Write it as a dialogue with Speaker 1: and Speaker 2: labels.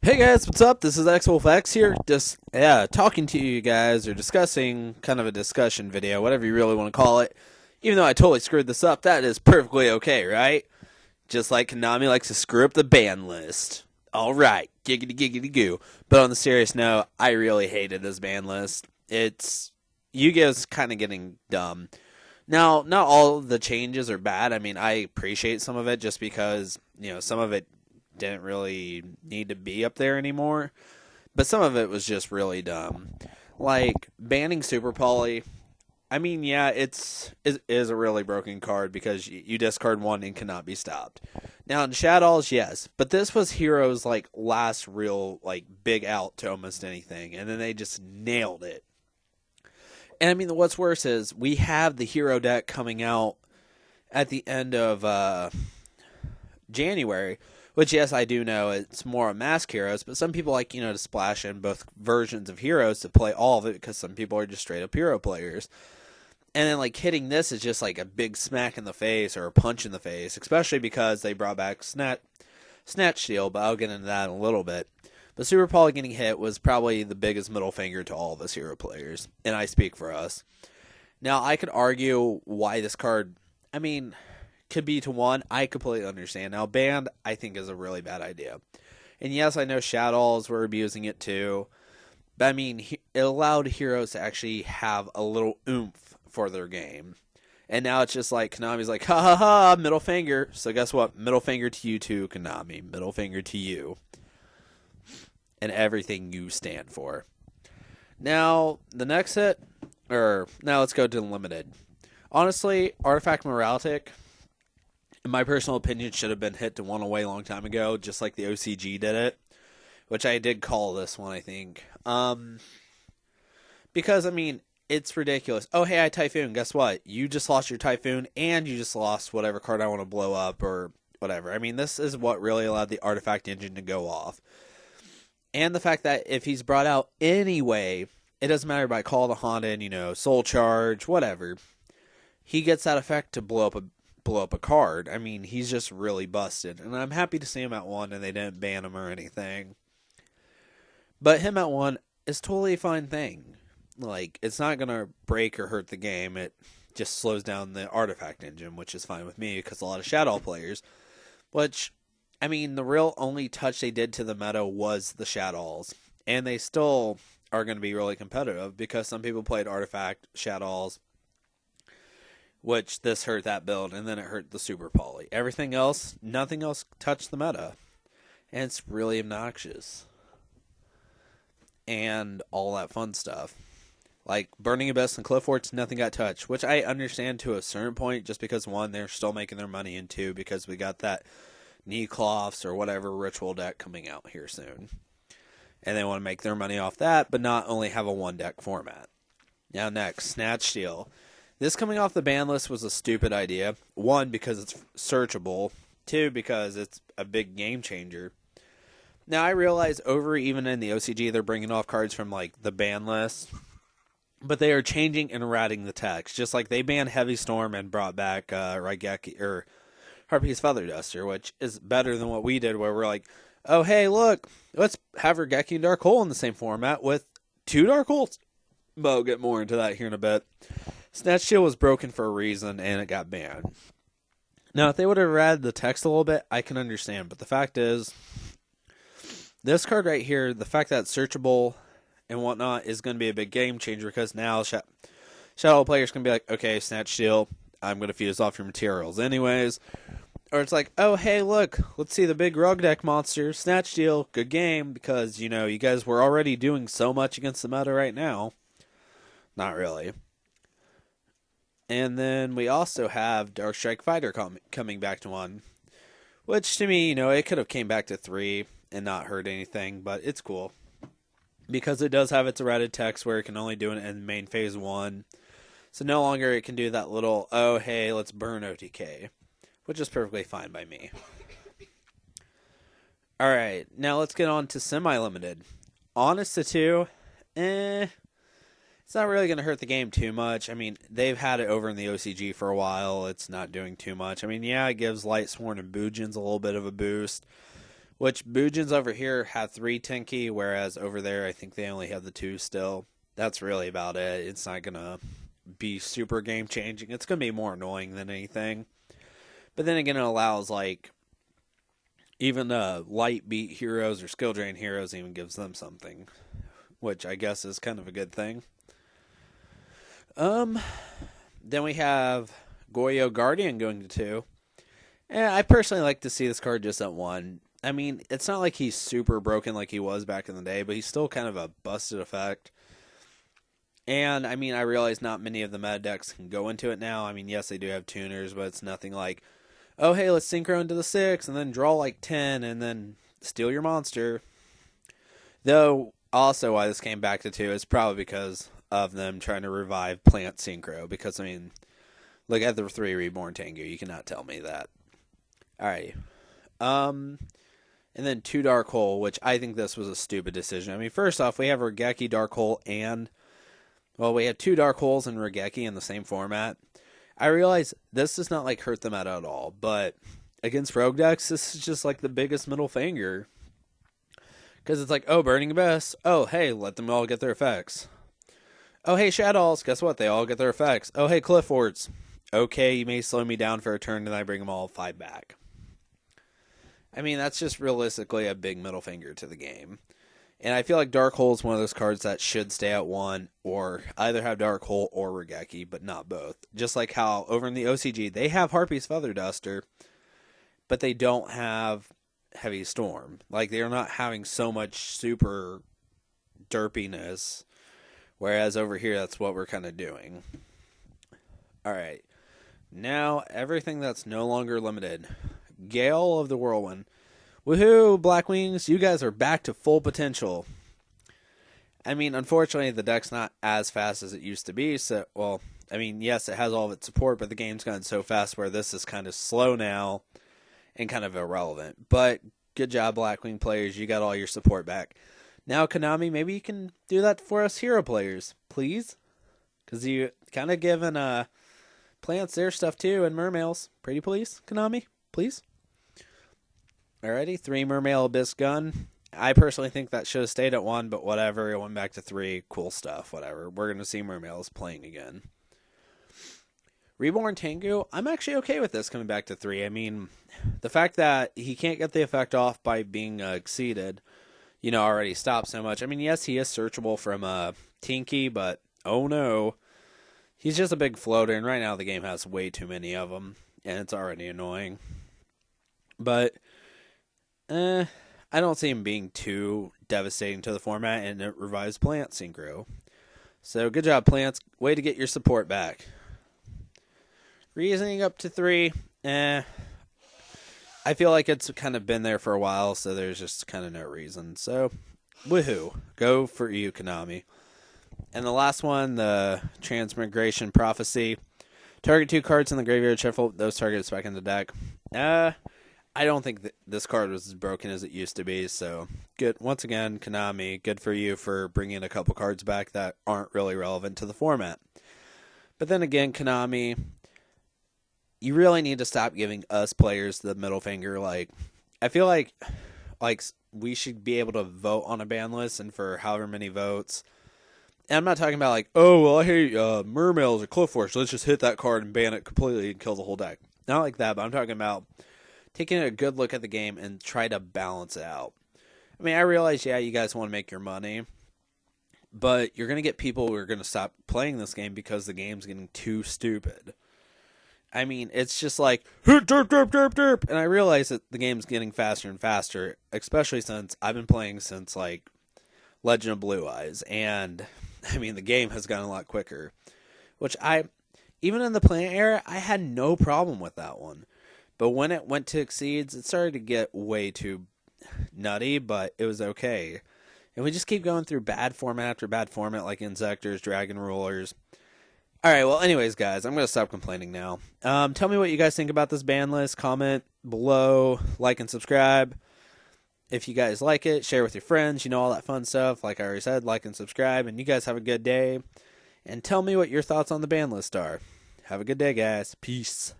Speaker 1: Hey guys, what's up? This is XWolfX here. Just talking to you guys or discussing kind of a discussion video, whatever you really want to call it. Even though I totally screwed this up, that is perfectly okay, right? Just like Konami likes to screw up the ban list. All right, giggity giggity goo. But on the serious note, I really hated this ban list. It's Yu-Gi-Oh's kind of getting dumb. Now, not all of the changes are bad. I mean, I appreciate some of it just because some of it didn't really need to be up there anymore. But some of it was just really dumb. Like banning Super Poly. I mean, yeah, it is a really broken card because you discard one and cannot be stopped. Now in Shadows, yes, but this was Hero's like last real like big out to almost anything, and then they just nailed it. And I mean, what's worse is we have the Hero deck coming out at the end of January, which, yes, I do know it's more Mask Heroes, but some people like, to splash in both versions of Heroes to play all of it because some people are just straight up Hero players. And then, like, hitting this is just like a big smack in the face or a punch in the face, especially because they brought back Snatch Steal, but I'll get into that in a little bit. But Super Poly getting hit was probably the biggest middle finger to all of us Hero players, and I speak for us. Now, I could argue why this card, I mean, could be to one. I completely understand. Now, banned, I think, is a really bad idea. And yes, I know Shadows were abusing it too. But I mean, it allowed heroes to actually have a little oomph for their game. And now it's just like Konami's like, ha ha ha, middle finger. So guess what? Middle finger to you too, Konami. Middle finger to you. And everything you stand for. Now, the next hit, now let's go to the limited. Honestly, Artifact Moralitic, in my personal opinion, should have been hit to one away a long time ago, just like the OCG did it, which I did call this one, I think. Because, I mean, it's ridiculous. Oh, hey, I Typhoon. Guess what? You just lost your Typhoon, and you just lost whatever card I want to blow up, or whatever. I mean, this is what really allowed the Artifact engine to go off. And the fact that if he's brought out anyway, it doesn't matter by Call to Honda, Soul Charge, whatever. He gets that effect to blow up a card. I mean, he's just really busted. And I'm happy to see him at 1 and they didn't ban him or anything. But him at 1 is totally a fine thing. Like, it's not going to break or hurt the game. It just slows down the artifact engine, which is fine with me because a lot of Shadow players, which, I mean, the real only touch they did to the meta was the Shadows. And they still are going to be really competitive because some people played Artifact, Shadows, which this hurt that build, and then it hurt the Super Poly. Everything else, nothing else touched the meta. And it's really obnoxious. And all that fun stuff. Like, Burning Abyss and Cliff Forts, nothing got touched. Which I understand to a certain point, just because, one, they're still making their money, and two, because we got that knee cloths or whatever ritual deck coming out here soon. And they want to make their money off that, but not only have a one-deck format. Now next, Snatch Steal. This coming off the ban list was a stupid idea. One, because it's searchable. Two, because it's a big game changer. Now, I realize even in the OCG, they're bringing off cards from, like, the ban list. But they are changing and errating the text. Just like they banned Heavy Storm and brought back Raigeki, or Harpy's Feather Duster, which is better than what we did, where we're like, oh, hey, look, let's have Raigeki and Dark Hole in the same format with 2 Dark Holes. But I'll get more into that here in a bit. Snatch Shield was broken for a reason, and it got banned. Now, if they would have read the text a little bit, I can understand. But the fact is, this card right here, the fact that it's searchable and whatnot is going to be a big game changer, because now Shadow players can be like, okay, Snatch Shield, I'm going to fuse off your materials anyways. Or it's like, oh, hey, look, let's see the big rug deck monster, Snatch Steal, good game, because, you guys were already doing so much against the meta right now. Not really. And then we also have Dark Strike Fighter coming back to 1, which to me, it could have came back to 3 and not hurt anything, but it's cool. Because it does have its errated text where it can only do it in main phase 1. So no longer it can do that little, oh, hey, let's burn OTK, which is perfectly fine by me. Alright, now let's get on to semi-limited. Honest to 2, it's not really going to hurt the game too much. I mean, they've had it over in the OCG for a while. It's not doing too much. I mean, yeah, it gives Lightsworn and Boojins a little bit of a boost, Which Bujins over here have 3 Tinky, whereas over there I think they only have the 2 still. That's really about it. It's not going to be super game changing. It's going to be more annoying than anything. But then again, it allows like even light beat heroes or skill drain heroes, even gives them something, which I guess is kind of a good thing. Then we have YGO Guardian going to 2. I personally like to see this card just at 1. I mean, it's not like he's super broken like he was back in the day, but he's still kind of a busted effect. And, I mean, I realize not many of the meta decks can go into it now. I mean, yes, they do have tuners, but it's nothing like, oh, hey, let's synchro into the 6 and then draw like 10 and then steal your monster. Though, also why this came back to 2 is probably because of them trying to revive Plant Synchro. Because, I mean, look at the 3 Reborn Tangu. You cannot tell me that. Alrighty. And then 2 Dark Hole, which I think this was a stupid decision. I mean, first off, we have Regeki Dark Hole and, well, we have 2 Dark Holes and Regeki in the same format. I realize this does not, like, hurt them at all, but against Rogue decks, this is just, like, the biggest middle finger. Because it's like, oh, Burning Abyss. Oh, hey, let them all get their effects. Oh, hey, Shadows. Guess what? They all get their effects. Oh, hey, Cliff Forts. Okay, you may slow me down for a turn, and I bring them all 5 back. I mean, that's just realistically a big middle finger to the game. And I feel like Dark Hole is one of those cards that should stay at 1, or either have Dark Hole or Regeki, but not both. Just like how over in the OCG, they have Harpy's Feather Duster, but they don't have Heavy Storm. Like, they're not having so much super derpiness, whereas over here, that's what we're kind of doing. Alright, now everything that's no longer limited. Gale of the Whirlwind. Woohoo, Blackwings, you guys are back to full potential. I mean, unfortunately, the deck's not as fast as it used to be, so, well, I mean, yes, it has all of its support, but the game's gotten so fast where this is kind of slow now and kind of irrelevant. But good job, Blackwing players, you got all your support back. Now, Konami, maybe you can do that for us hero players, please? Because you kind of given plants their stuff too, and mermails. Pretty please, Konami, please? Alrighty, 3 Mermail Abyss Gun. I personally think that should have stayed at 1, but whatever. It went back to 3. Cool stuff, whatever. We're going to see Mermails playing again. Reborn Tangu, I'm actually okay with this coming back to 3. I mean, the fact that he can't get the effect off by being exceeded, you know, already stopped so much. I mean, yes, he is searchable from Tinky, but oh no. He's just a big floater, and right now the game has way too many of them, and it's already annoying. But I don't see him being too devastating to the format, and it revives Plant Synchro. So good job, Plants. Way to get your support back. Reasoning up to 3. I feel like it's kind of been there for a while, so there's just kind of no reason. So, woohoo. Go for you, Konami. And the last one, the Transmigration Prophecy. Target 2 cards in the graveyard, shuffle those targets back in the deck. I don't think this card was as broken as it used to be, so good. Once again, Konami, good for you for bringing a couple cards back that aren't really relevant to the format. But then again, Konami, you really need to stop giving us players the middle finger. Like, I feel like we should be able to vote on a ban list, and for however many votes. And I'm not talking about like, oh, well, I hate Mermails or Cliff Force, so let's just hit that card and ban it completely and kill the whole deck. Not like that, but I'm talking about taking a good look at the game and try to balance it out. I mean, I realize, yeah, you guys want to make your money, but you're going to get people who are going to stop playing this game because the game's getting too stupid. I mean, it's just like, derp, derp, derp, derp, and I realize that the game's getting faster and faster, especially since I've been playing since, like, Legend of Blue Eyes, and, I mean, the game has gotten a lot quicker, which even in the Plant era, I had no problem with that one. But when it went to Exceeds, it started to get way too nutty, but it was okay. And we just keep going through bad format after bad format, like Insectors, Dragon Rulers. Alright, well, anyways, guys, I'm going to stop complaining now. Tell me what you guys think about this ban list. Comment below, like and subscribe. If you guys like it, share with your friends, you know, all that fun stuff. Like I already said, like and subscribe. And you guys have a good day. And tell me what your thoughts on the ban list are. Have a good day, guys. Peace.